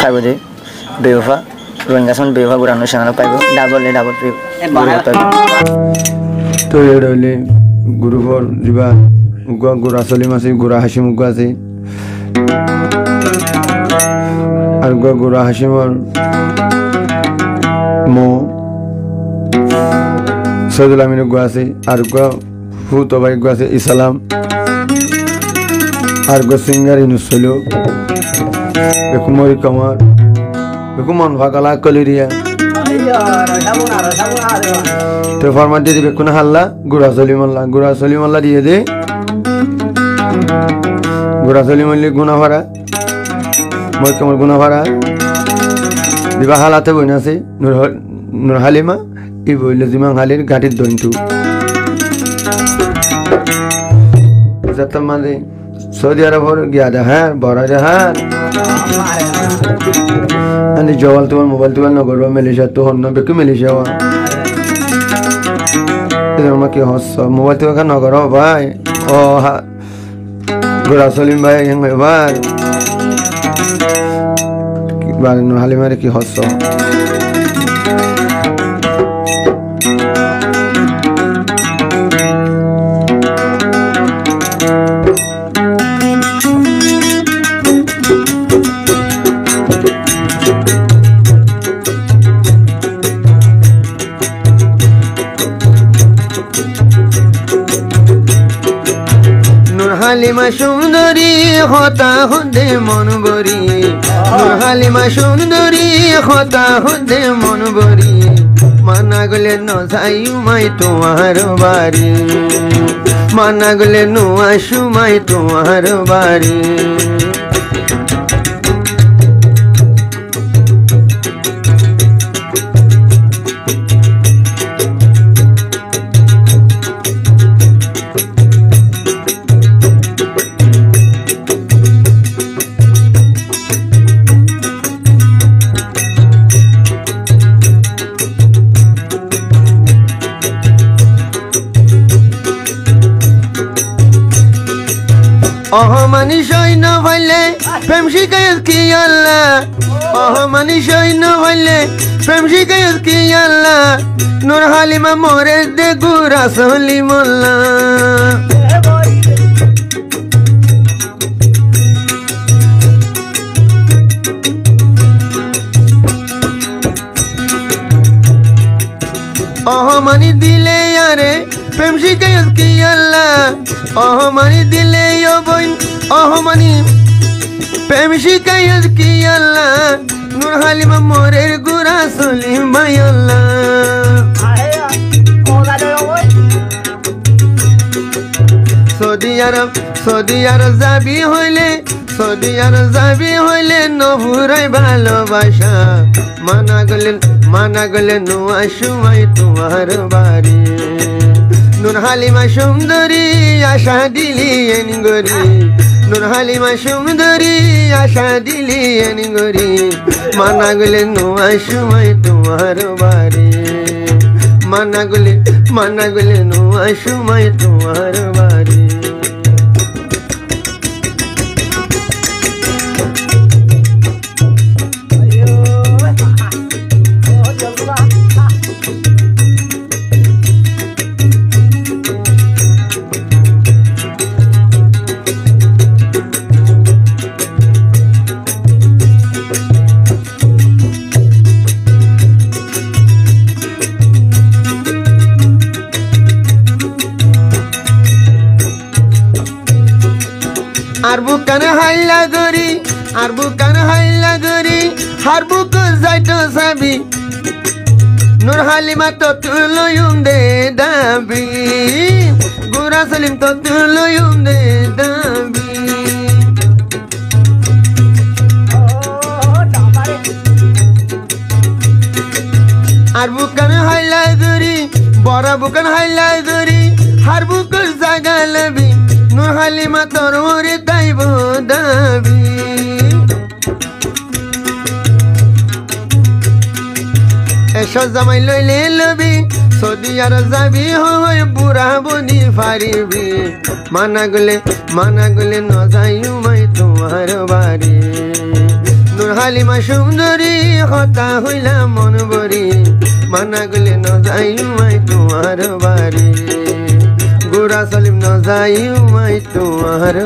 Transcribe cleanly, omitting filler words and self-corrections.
পাইব দে বেওফা রোহিঙ্গাসন বেওফা গুরানো সানা পাইব ডাবল তো এটা হইলে গুরুবর যা উগুয়া গোড়া সলিম আছে গোড়া হাসিম উগুয়া আছে আর গোড়া হাসিমর মো সৈদুল আমিন উগুয়া আছে আর ফুত ভাই উগুয়া আছে ইসলাম আর সিঙ্গার ইনুসল বেকু মরি কমার বেকু মন ভাগালা কলিরিয়া তো ফরমাত দিয়ে দিবে কোনো হাল্লা গুড়া সলিমাল্লা দিয়ে দে গুড়া সলিমাল্লি গুনা ভাড়া মই কমর গুনা ভাড়া দিবা হালাতে বইনা আছে নুর হালিমা ই বইলে জিমাং হালির ঘাটির দইনটু যাতে মানে সৌদি আরবর গিয়া হ্যাঁ বড় হ্যাঁ ani jawal tuan mobile tuan na gorba Malaysia to honna beku Malaysia wa itu ma ki hossa mobile tuan kan na goro bhai oh ha gora salim bhai yang bar bar no halimare ki hossa Halima সুন্দরী হতা হদে মন বরি হালিমা সুন্দরী হতা হদে মন বরি মানা গলে ন যাইউ মাই তোমার বাড়ি মানা গলে ন আসু মাই তোমার বাড়ি অহমানি সৈন্য ভাইলে প্রেম শিকায়ত কি আল্লাহ অহমানি সৈন্য ভাইলে প্রেম শিকায়ত কি আল্লাহ নূর হালিমা মোরে দে গুরা সলিমুল্লাহ অহমানি দিলে আরে প্রেম শিকায়ত কি আল্লাহ অহমানি দিলে ও বোন অহমানি প্রেম শিকায়ত কি আল্লাহ নূর হালিমা মোরের গুরা সলিম ভাই আল্লাহ সৌদি আরব যাবি হইলে নভুরাই ভালোবাসা মানা গলে নো আসুমাই তোমার বাড়ি নূর হালিমা সুন্দরী আশা দিলি এনগরি নূর হালিমা সুন্দরী আশা দিলি এনগরি মানা গলে নো আসুমাই তোমার বাড়ি মানা গলে নো আসুমাই তোমার বাড়ি আর বুকান হাইলা গরি হার বুক যাইতো সাবি নূর হালিমা তো তুলয়ুম দে দাবি গুরা সলিম তো তুলয়ুম দে দাবি আর বুকান হাইলা গরি বড় বুকান হাইলা গরি হার বুক জাগা লবি নূর হালিমা তোর ওরে তাইব দাবি এসো জামাই লইলে লবি সৌদি আরব যাবি হয় বুড়া বনি ফারিবি মানা গলে ন যাইউ মাই তোমার বাড়ি নূর নূর হালিমা সুন্দরী হতা হইলাম মন বরি মানা গলে ন যাই তোমার বাড়ি গোরা সলিম ন যাই তোমার